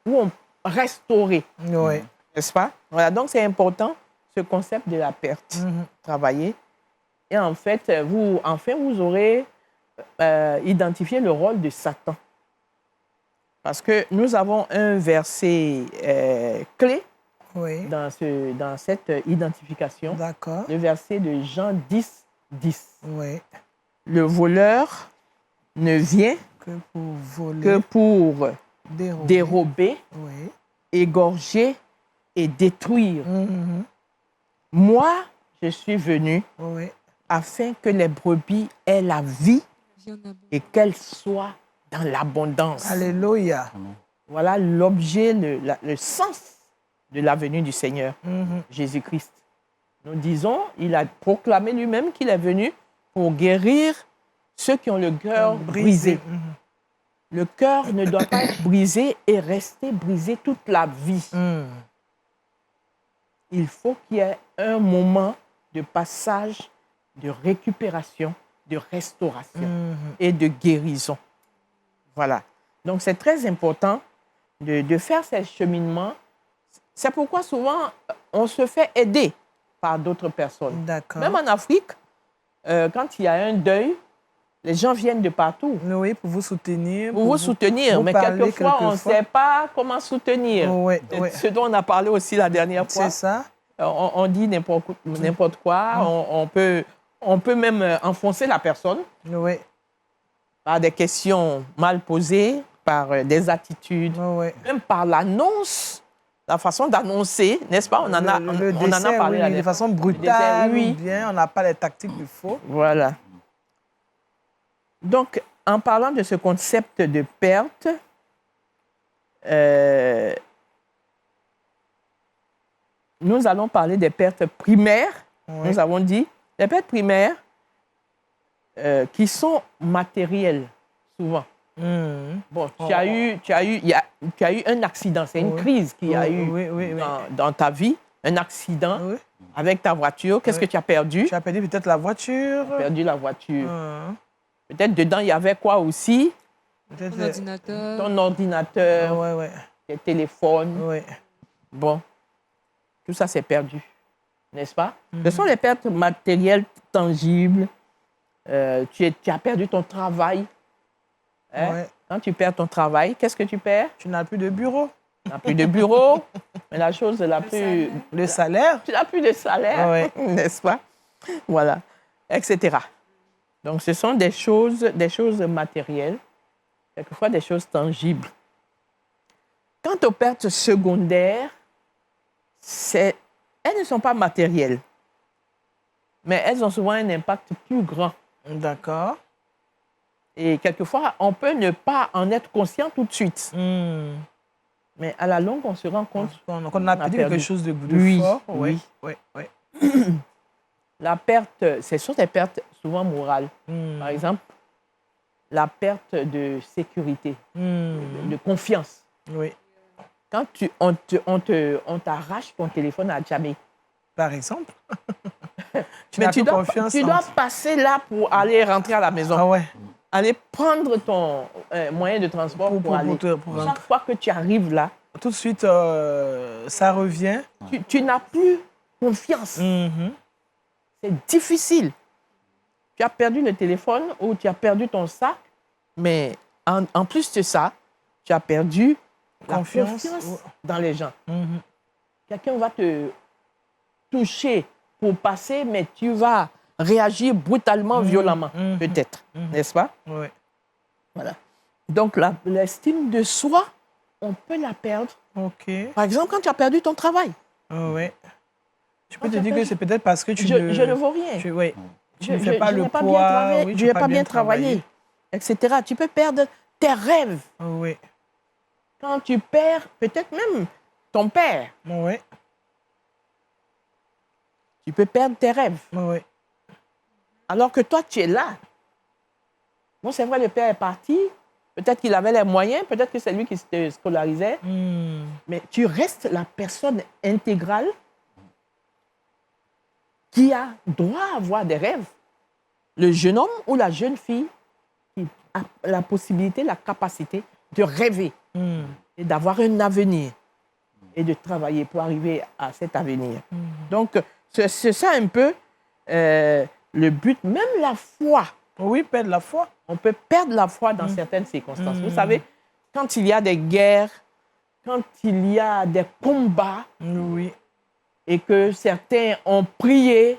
ou restaurer. N'est-ce pas? Voilà, donc c'est important, ce concept de la perte. Travailler. Et en fait, vous aurez identifié le rôle de Satan. Parce que nous avons un verset clé dans cette identification. D'accord. Le verset de Jean 10, 10. Le voleur ne vient que pour dérober, égorger et détruire. Moi, je suis venu Oui. afin que les brebis aient la vie Vie en abondance. et qu'elles soient dans l'abondance. Alléluia. Voilà l'objet, le sens de la venue du Seigneur, Mhm. Jésus-Christ. Nous disons, il a proclamé lui-même qu'il est venu pour guérir ceux qui ont le cœur brisé. Mhm. Le cœur ne doit pas être brisé et rester brisé toute la vie. Mhm. Il faut qu'il y ait un moment de passage, de récupération, de restauration Mhm. et de guérison. Voilà. Donc, c'est très important de faire ces cheminements. C'est pourquoi souvent, on se fait aider par d'autres personnes. D'accord. Même en Afrique, quand il y a un deuil, les gens viennent de partout Oui, pour vous soutenir. pour vous soutenir. vous Mais parler quelquefois, on ne sait pas comment soutenir. Oui, C'est oui. ce dont on a parlé aussi la dernière fois. C'est ça. On dit n'importe quoi. On peut même enfoncer la personne Oui, par des questions mal posées, par des attitudes, oui. même par l'annonce, la façon d'annoncer, n'est-ce pas? On en a, Le on en a dessert, parlé. oui, la de dernière façon fois. brutale, Le dessert, oui. ou bien on n'a pas les tactiques qu'il faut. Voilà. Donc, en parlant de ce concept de perte, nous allons parler des pertes primaires. Oui. Nous avons dit les pertes primaires qui sont matérielles, souvent. Mhm. Bon, tu as eu un accident, c'est une Oui. crise qu'il y a eu Oui. dans ta vie, un accident Oui. avec ta voiture. Qu'est-ce Oui. que tu as perdu? Tu as perdu peut-être la voiture. Tu as perdu la voiture. Mhm. Peut-être dedans, il y avait quoi aussi? Peut-être Ton ordinateur. Ton ordinateur, Oui. tes téléphones. Oui. Bon, tout ça, c'est perdu, n'est-ce pas? Ce sont les pertes matérielles tangibles. Tu as perdu ton travail. Hein? Ouais. Quand tu perds ton travail, qu'est-ce que tu perds? Tu n'as plus de bureau. Tu n'as plus de bureau. Mais la chose la plus... Le salaire. Tu n'as plus de salaire, Ouais. n'est-ce pas? Voilà, etc. Donc, ce sont des choses matérielles, quelquefois des choses tangibles. Quant aux pertes secondaires, elles ne sont pas matérielles, mais elles ont souvent un impact plus grand. D'accord. Et quelquefois, on peut ne pas en être conscient tout de suite. Mhm. Mais à la longue, on se rend compte. Donc on a perdu quelque chose de Oui, fort. oui. Oui. La perte, ce sont des pertes souvent morales. Mhm. Par exemple, la perte de sécurité, Mhm. de confiance. Oui. Quand on t'arrache ton téléphone à jamais. Par exemple. Mais tu dois confiance passer là pour aller rentrer à la maison. Ah ouais. Aller prendre ton moyen de transport pour aller. pour Chaque fois que tu arrives là, Tout de suite, ça revient. tu n'as plus confiance. Mhm. C'est difficile. Tu as perdu le téléphone ou tu as perdu ton sac, mais en plus de ça, tu as perdu la Confiance. confiance dans les gens. Mhm. Quelqu'un va te toucher pour passer, mais tu vas réagir brutalement, violemment, peut-être, n'est-ce pas? Oui. Voilà. Donc, l'estime de soi, on peut la perdre. OK. Par exemple, quand tu as perdu ton travail. Oui. Je peux Quand te tu as dire que perdu- c'est peut-être parce que Je ne vaux rien. Oui. Tu ne Je fais pas je le n'ai pas poids. bien travaillé, oui, tu je n'as n'ai pas bien travaillé, etc. Tu peux perdre tes rêves. Oui. Quand tu perds peut-être même ton père, Oui. tu peux perdre tes rêves. Oui. Alors que toi, tu es là. Bon, c'est vrai, le père est parti. Peut-être qu'il avait les moyens, peut-être que c'est lui qui te scolarisait. Mhm. Mais tu restes la personne intégrale qui a droit à avoir des rêves. Le jeune homme ou la jeune fille qui a la possibilité, la capacité de rêver Mhm. et d'avoir un avenir et de travailler pour arriver à cet avenir. Donc, c'est ça un peu le but. Même la foi, Oui, perdre la foi. on peut perdre la foi dans certaines circonstances. Vous savez, quand il y a des guerres, quand il y a des combats Oui. et que certains ont prié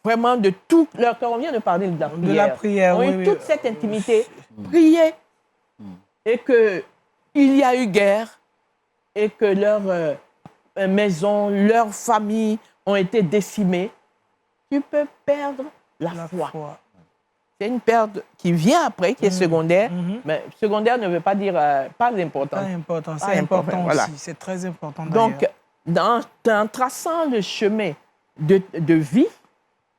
vraiment de tout leur cœur, on vient de parler de la prière. De la prière, ont oui, eu oui. toute cette intimité, prié, et qu'il y a eu guerre, et que leur maison, leur famille ont été décimés, tu peux perdre la foi. C'est une perte qui vient après, qui est secondaire, mais secondaire ne veut pas dire pas important. Pas important, c'est important voilà. aussi, c'est très important. Donc, en traçant le chemin de vie,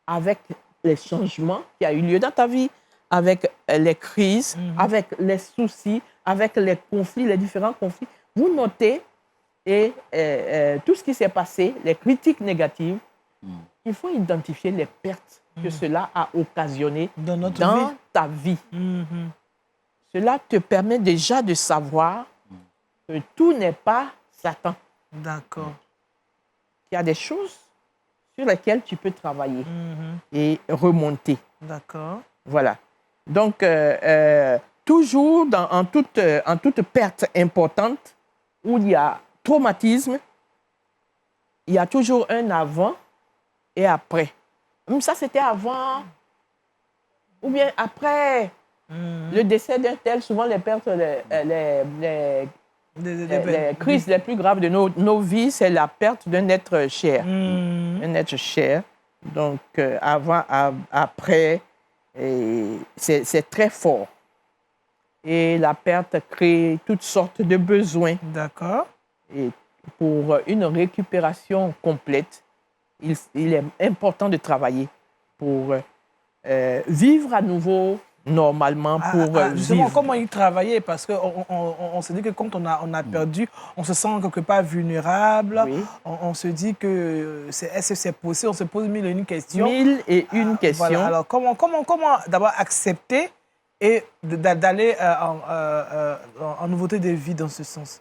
avec les changements qui ont eu lieu dans ta vie, avec les crises, avec les soucis, avec les conflits, les différents conflits, vous notez et tout ce qui s'est passé, les critiques négatives, il faut identifier les pertes que cela a occasionné dans ta vie. Cela te permet déjà de savoir que tout n'est pas Satan. D'accord. Il y a des choses sur lesquelles tu peux travailler et remonter. D'accord. Voilà. Donc, toujours en toute perte importante où il y a traumatisme, il y a toujours un avant et après. Ça, c'était avant ou bien après le décès d'un tel. Souvent, les pertes, les crises les plus graves de nos vies, c'est la perte d'un être cher. Un être cher. Donc, avant, après, c'est très fort. Et la perte crée toutes sortes de besoins. D'accord. Et pour une récupération complète, il est important de travailler pour vivre à nouveau normalement. Justement, comment y travailler? Parce qu'on se dit que quand on a perdu, on se sent quelque part vulnérable. Oui. On se dit que est-ce que c'est possible? On se pose mille et une questions. Mille et une questions. Voilà. Alors, comment d'abord accepter et d'aller en nouveauté de vie dans ce sens?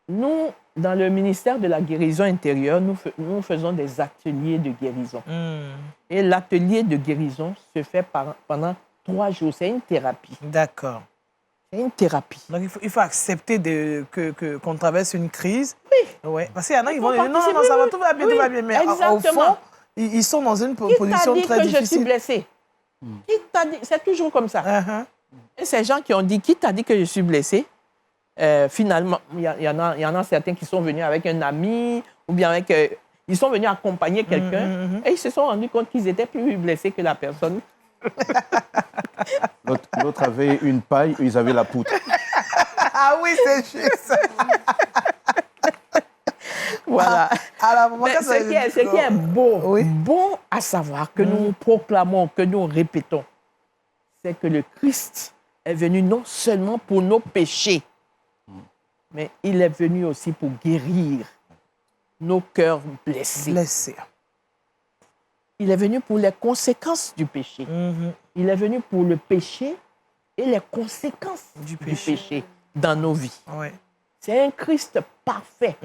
Nous, dans le ministère de la guérison intérieure, nous faisons des ateliers de guérison. Et l'atelier de guérison se fait pendant 3 jours. C'est une thérapie. D'accord. C'est une thérapie. Donc, il faut accepter qu'on traverse une crise. Oui. Ouais. Parce qu'il y en a qui vont dire non, ça va, tout va bien, tout va bien. Mais au fond, ils sont dans une position très difficile. Qui t'a dit que je suis blessée? Qui t'a dit? C'est toujours comme ça. Et ces gens qui ont dit, qui t'a dit que je suis blessée? Finalement, il y en a certains qui sont venus avec un ami ou bien avec... ils sont venus accompagner quelqu'un et ils se sont rendus compte qu'ils étaient plus blessés que la personne. L'autre avait une paille, ils avaient la poutre. Ah oui, c'est juste. Voilà. Ce qui est bon à savoir, que nous proclamons, que nous répétons, c'est que le Christ est venu non seulement pour nos péchés, mais il est venu aussi pour guérir nos cœurs blessés. Il est venu pour les conséquences du péché. Il est venu pour le péché et les conséquences du péché dans nos vies. Ouais. C'est un Christ parfait,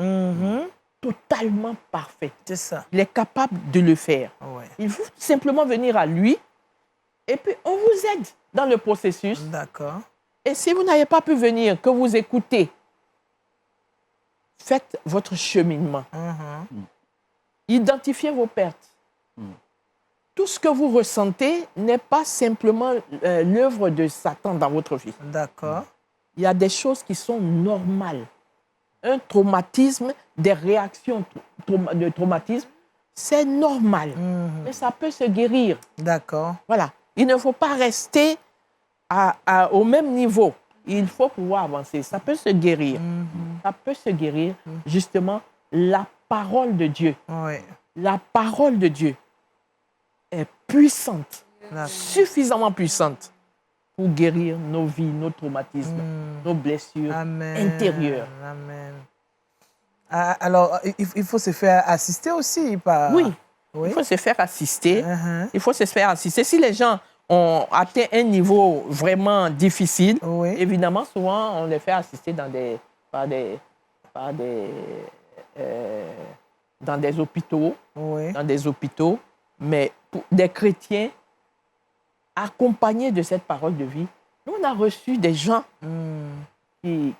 totalement parfait. C'est ça. Il est capable de le faire. Ouais. Il faut simplement venir à lui et puis on vous aide dans le processus. D'accord. Et si vous n'avez pas pu venir, que vous écoutez, faites votre cheminement. Identifiez vos pertes. Tout ce que vous ressentez n'est pas simplement l'œuvre de Satan dans votre vie. D'accord. Il y a des choses qui sont normales. Un traumatisme, des réactions de traumatisme, c'est normal. Mais ça peut se guérir. D'accord. Voilà. Il ne faut pas rester au même niveau. Il faut pouvoir avancer. Ça peut se guérir. Ça peut se guérir. Justement, la parole de Dieu. Ouais. La parole de Dieu est puissante, suffisamment puissante pour guérir nos vies, nos traumatismes, nos blessures intérieures. Amen. Alors, il faut se faire assister aussi par... Oui, il faut se faire assister. Il faut se faire assister. Si les gens ont atteint un niveau vraiment difficile, évidemment, souvent, on les fait assister dans des hôpitaux. Dans des hôpitaux. Mais pour des chrétiens accompagnés de cette parole de vie, nous, on a reçu des gens qui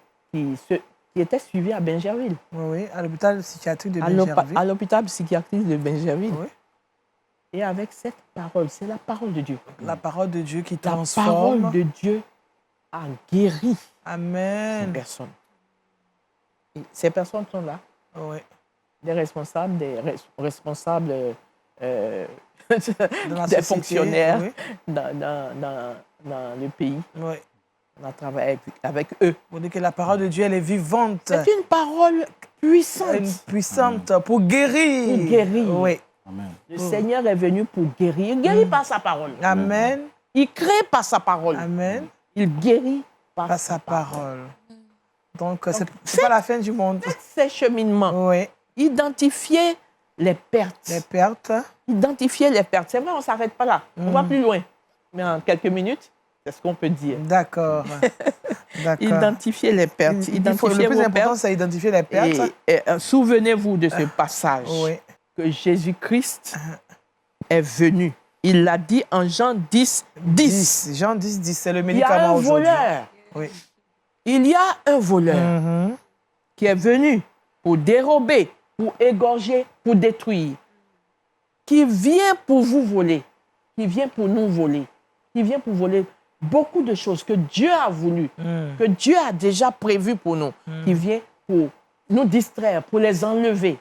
étaient suivis à Bingerville. Oui, à l'hôpital psychiatrique de Bingerville. À l'hôpital psychiatrique de Bingerville. Oui. Et avec cette parole, c'est la parole de Dieu. La parole de Dieu qui transforme. La parole de Dieu a guéri Amen. ces personnes. Et ces personnes sont là. Oui. des responsables, responsables Dans des fonctionnaires oui. dans le pays. Oui. On a travaillé avec eux. Pour dire que la parole de Dieu, elle est vivante. C'est une parole puissante. Elle est puissante pour guérir. Pour guérir. Oui. Amen. Le Seigneur est venu pour guérir. Il guérit par sa parole. Amen. Il crée par sa parole. Amen. Il guérit Par sa parole. Donc, c'est pas la fin du monde. Ces cheminements. Oui. Identifier les pertes. Les pertes. Identifier les pertes. C'est vrai, on ne s'arrête pas là. On va plus loin. Mais en quelques minutes, c'est ce qu'on peut dire. D'accord. Identifier les pertes. Identifier le plus vos important, pertes. c'est identifier les pertes. Et souvenez-vous de ce passage. Oui. Que Jésus-Christ est venu. Il l'a dit en Jean 10, 10. Jean 10, 10, c'est le Il y a médicament un aujourd'hui. voleur. Oui. Il y a un voleur qui est venu pour dérober, pour égorger, pour détruire. Qui vient pour vous voler. Qui vient pour nous voler. Qui vient pour voler beaucoup de choses que Dieu a voulu, que Dieu a déjà prévu pour nous. Qui vient pour nous distraire, pour les enlever.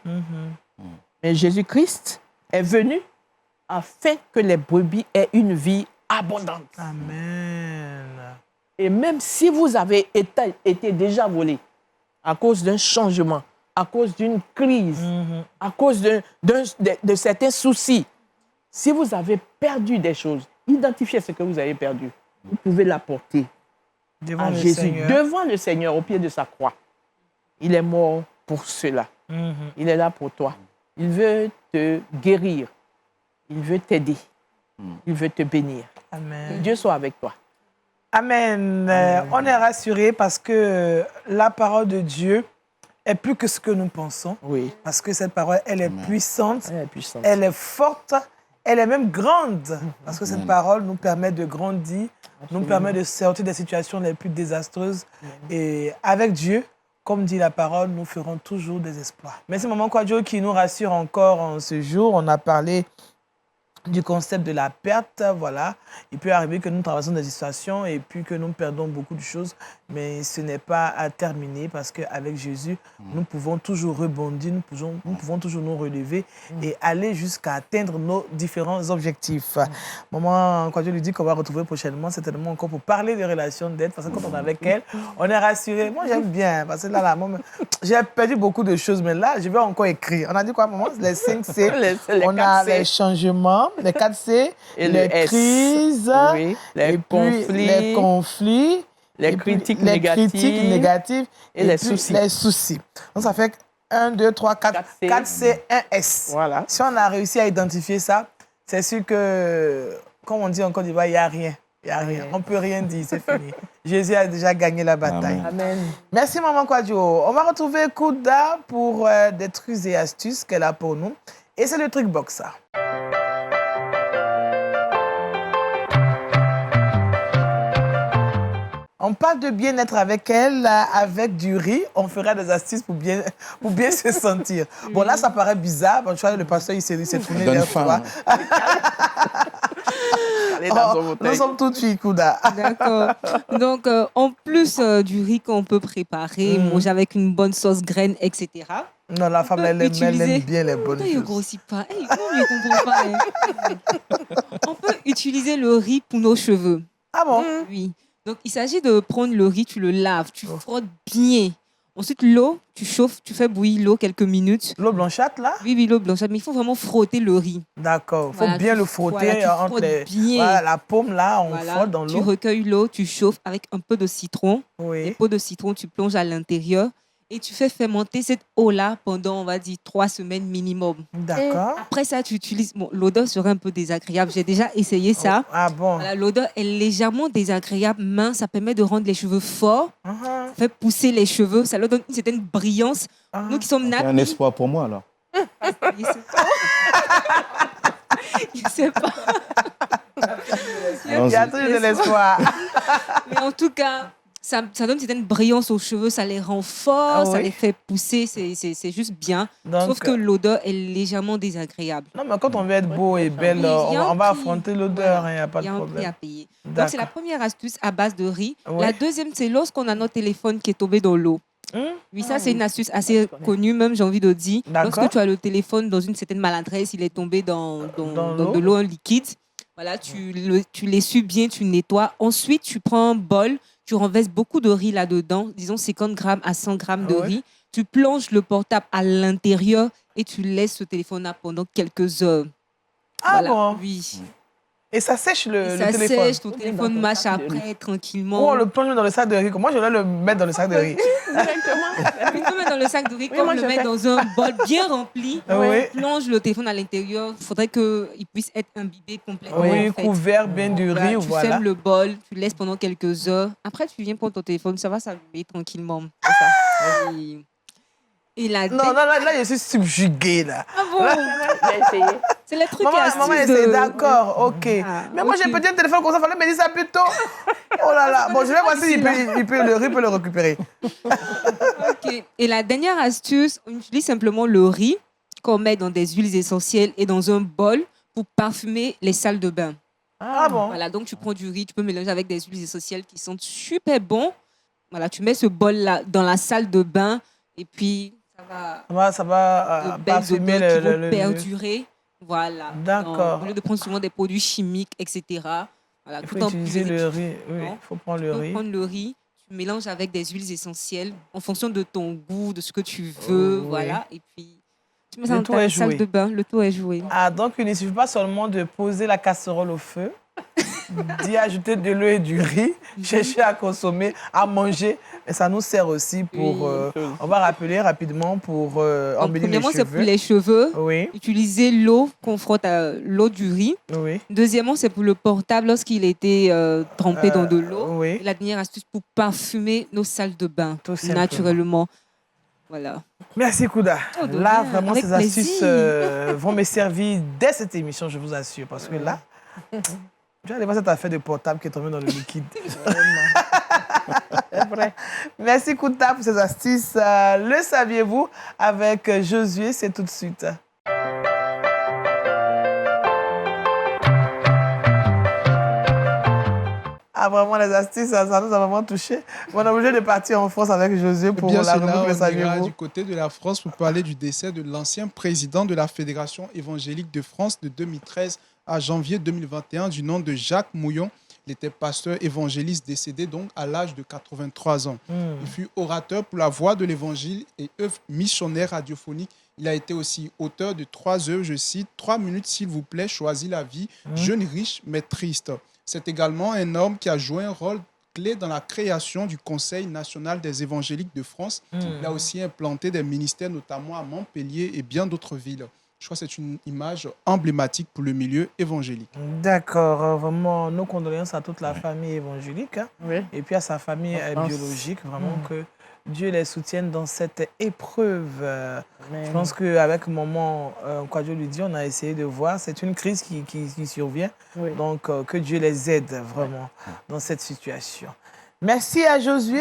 Mais Jésus-Christ est venu afin que les brebis aient une vie abondante. Amen. Et même si vous avez été déjà volé à cause d'un changement, à cause d'une crise, à cause de certains soucis, si vous avez perdu des choses, identifiez ce que vous avez perdu. Vous pouvez l'apporter à Jésus, devant le Seigneur, au pied de sa croix. Il est mort pour cela. Il est là pour toi. Il veut te guérir. Il veut t'aider. Il veut te bénir. Amen. Que Dieu soit avec toi. Amen. On est rassurés parce que la parole de Dieu est plus que ce que nous pensons. Oui. Parce que cette parole, elle est puissante. Elle est puissante. Elle est forte. Elle est même grande. Parce que cette parole nous permet de grandir, nous permet de sortir des situations les plus désastreuses. Et avec Dieu, comme dit la parole, nous ferons toujours des espoirs. Merci Maman Kwadjo qui nous rassure encore en ce jour. On a parlé du concept de la perte, voilà. Il peut arriver que nous traversons des situations et puis que nous perdons beaucoup de choses, mais ce n'est pas à terminer parce qu'avec Jésus, nous pouvons toujours rebondir, nous pouvons toujours nous relever et aller jusqu'à atteindre nos différents objectifs. Maman Kwadjo lui dit qu'on va retrouver prochainement, certainement encore pour parler des relations d'aide, parce que quand on est avec elle, on est rassuré. Moi, j'aime bien, parce que là, j'ai perdu beaucoup de choses, mais là, je vais encore écrire. On a dit quoi, maman? Les 5 C. On a les changements, les 4 C, les crises, oui, les conflits, les critiques négatives et les soucis. Donc, ça fait 1, 2, 3, 4 C, 1 S. Voilà. Si on a réussi à identifier ça, c'est sûr que, comme on dit en Côte d'Ivoire, il n'y a rien. Il n'y a rien. On ne peut rien dire, c'est fini. Jésus a déjà gagné la bataille. Amen. Merci, Maman Kwadjo. On va retrouver Kouda pour des trucs et astuces qu'elle a pour nous. Et c'est le truc box, ça. On parle de bien-être avec elle, avec du riz. On fera des astuces pour bien se sentir. Bon, là, ça paraît bizarre. Bon, le pasteur, il s'est tourné vers toi. Nous sommes toutes filles, Kouda. D'accord. Donc, en plus du riz qu'on peut préparer, manger avec une bonne sauce graine, etc. Non, la femme, elle aime bien les bonnes choses. Il ne grossit pas. Hey, comment il ne comprend pas On peut utiliser le riz pour nos cheveux. Ah bon? Oui. Donc, il s'agit de prendre le riz, tu le laves, tu frottes bien. Ensuite, l'eau, tu chauffes, tu fais bouillir l'eau quelques minutes. L'eau blanchâtre, là? Oui, l'eau blanchâtre. Mais il faut vraiment frotter le riz. D'accord. Il faut bien le frotter entre la paume, là, on frotte dans l'eau. Tu recueilles l'eau, tu chauffes avec un peu de citron. Oui. Une peau de citron, tu plonges à l'intérieur. Et tu fais fermenter cette eau-là pendant, on va dire, 3 semaines minimum. D'accord. Après ça, tu utilises... Bon, l'odeur serait un peu désagréable. J'ai déjà essayé ça. Ah bon? Voilà, l'odeur est légèrement désagréable, mais ça permet de rendre les cheveux forts. Ça fait pousser les cheveux. Ça leur donne une certaine brillance. Nous qui sommes nappies... C'est un espoir pour moi, alors. Je ne sais pas. Il y a toujours de l'espoir. Mais en tout cas... Ça donne une certaine brillance aux cheveux, ça les rend forts, ça les fait pousser, c'est juste bien. Donc, sauf que l'odeur est légèrement désagréable. Non, mais quand on veut être beau et belle, on va affronter l'odeur, il n'y a pas de problème. Il y a un prix à payer. Donc, c'est la première astuce à base de riz. La deuxième, c'est lorsqu'on a notre téléphone qui est tombé dans l'eau. Oui, ça, c'est une astuce assez connue, même, j'ai envie de dire. Lorsque tu as le téléphone dans une certaine maladresse, il est tombé dans de l'eau liquide. Voilà, tu l'essuies bien, tu nettoies. Ensuite, tu prends un bol, tu renverses beaucoup de riz là-dedans, disons 50 grammes à 100 grammes de riz. Tu plonges le portable à l'intérieur et tu laisses ce téléphone-là pendant quelques heures. Ah bon? Oui. Et ça sèche le téléphone. Ça sèche, ton téléphone marche après tranquillement. Ou on le plonge dans le sac de riz. Moi, je vais le mettre dans le sac de riz. Directement. Tu peux mettre dans le sac de riz, comme le mettre dans un bol bien rempli. Plonge le téléphone à l'intérieur. Il faudrait qu'il puisse être imbibé complètement. Oui, couvert bien du riz. Tu fermes le bol, tu laisses pendant quelques heures. Après, tu viens prendre ton téléphone, ça va s'allumer tranquillement. C'est ça. Et là, je suis subjuguée, là. Ah bon? J'ai essayé. C'est le truc maman essaie, d'accord, ok. Mais moi, j'ai peut-être un téléphone comme ça, il fallait me dire ça plus tôt. Oh là là. Bon, je vais voir s'il peut le récupérer. Ok. Et la dernière astuce, on utilise simplement le riz qu'on met dans des huiles essentielles et dans un bol pour parfumer les salles de bain. Ah bon? Voilà, donc tu prends du riz, tu peux mélanger avec des huiles essentielles qui sentent super bon. Voilà, tu mets ce bol-là dans la salle de bain et puis ça va parfumer le perdurer. Voilà. D'accord. Au lieu de prendre souvent des produits chimiques, etc. Voilà, il faut utiliser le riz. Oui, il faut prendre le riz. Prendre le riz, tu mélanges avec des huiles essentielles en fonction de ton goût, de ce que tu veux. Voilà. Et puis, tu mets ça dans ta salle de bain. Le tout est joué. Ah, donc il ne suffit pas seulement de poser la casserole au feu, d'y ajouter de l'eau et du riz, chercher à consommer, à manger. Et ça nous sert aussi pour... on va rappeler rapidement pour embellir les cheveux. Premièrement, c'est pour les cheveux. Oui. Utiliser l'eau qu'on frotte à l'eau du riz. Oui. Deuxièmement, c'est pour le portable lorsqu'il était trempé dans de l'eau. Oui. Et la dernière astuce pour parfumer nos salles de bain naturellement. Voilà. Merci Kouda. Là, vraiment, avec ces astuces vont me servir dès cette émission, je vous assure. Parce que là... Tu vas aller voir cette affaire de portable qui est tombée dans le liquide. C'est vrai. Merci Kouta pour ces astuces. Le saviez-vous avec Josué, c'est tout de suite. Ah, vraiment, les astuces, ça nous a vraiment touchés. On est obligé de partir en France avec Josué pour la rubrique Le saviez-vous. Du côté de la France pour parler du décès de l'ancien président de la Fédération évangélique de France de 2013 à janvier 2021 du nom de Jacques Mouillon. Il était pasteur évangéliste décédé donc à l'âge de 83 ans. Il fut orateur pour la voix de l'évangile et œuvre missionnaire radiophonique. Il a été aussi auteur de 3 œuvres, je cite, 3 minutes s'il vous plaît, choisis la vie, jeune riche mais triste. C'est également un homme qui a joué un rôle clé dans la création du Conseil national des évangéliques de France. Il a aussi implanté des ministères notamment à Montpellier et bien d'autres villes. Je crois que c'est une image emblématique pour le milieu évangélique. D'accord. Vraiment, nos condoléances à toute la famille évangélique et puis à sa famille biologique. Vraiment que Dieu les soutienne dans cette épreuve. Je pense qu'avec maman, quoi Dieu lui dit, on a essayé de voir. C'est une crise qui survient. Donc, que Dieu les aide vraiment dans cette situation. Merci à Josué.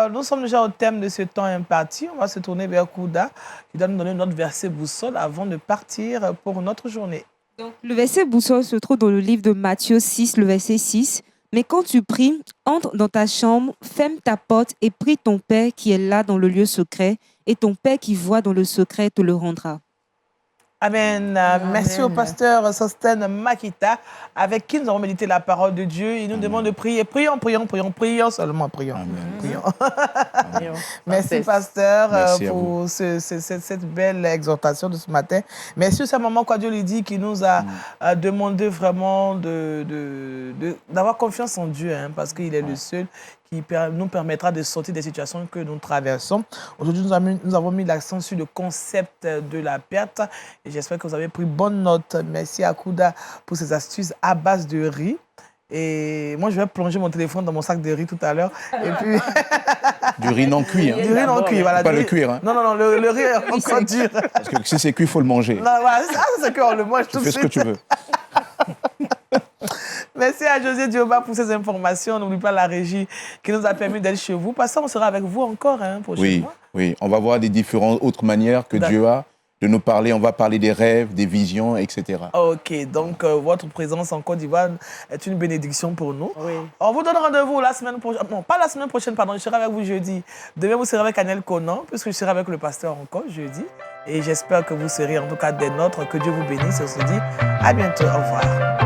Nous sommes déjà au thème de ce temps imparti. On va se tourner vers Kouda, qui doit nous donner notre verset boussole avant de partir pour notre journée. Donc, le verset boussole se trouve dans le livre de Matthieu 6, le verset 6. Mais quand tu pries, entre dans ta chambre, ferme ta porte et prie ton Père qui est là dans le lieu secret, et ton Père qui voit dans le secret te le rendra. Amen. Merci au pasteur Sostène Makita, avec qui nous avons médité la parole de Dieu. Il nous demande de prier. Prions seulement, prions. Merci, pasteur, pour cette belle exhortation de ce matin. Merci aussi à maman, quoi Dieu lui dit, qui nous a demandé vraiment d'avoir confiance en Dieu, parce qu'il est le seul qui nous permettra de sortir des situations que nous traversons. Aujourd'hui, nous avons mis l'accent sur le concept de la perte et j'espère que vous avez pris bonne note. Merci à Kouda pour ces astuces à base de riz. Et moi, je vais plonger mon téléphone dans mon sac de riz tout à l'heure. Et puis... Du riz non cuit. Du riz non cuit, voilà. Pas le cuire. Non, le riz est encore dur. Parce que si c'est cuit, il faut le manger. Non, voilà, c'est qu'on le mange tout de suite. Tu fais ce que tu veux. Merci à José Dioba pour ces informations. N'oublie pas la régie qui nous a permis d'être chez vous. Pasteur, on sera avec vous encore prochainement. Oui, on va voir des différentes autres manières que Dieu a de nous parler. On va parler des rêves, des visions, etc. Ok, donc votre présence en Côte d'Ivoire est une bénédiction pour nous. Oui. On vous donne rendez-vous la semaine prochaine. Non, pas la semaine prochaine, pardon. Je serai avec vous jeudi. Demain, vous serez avec Anel Conan, puisque je serai avec le pasteur encore jeudi. Et j'espère que vous serez en tout cas des nôtres. Que Dieu vous bénisse. On se dit à bientôt. Au revoir.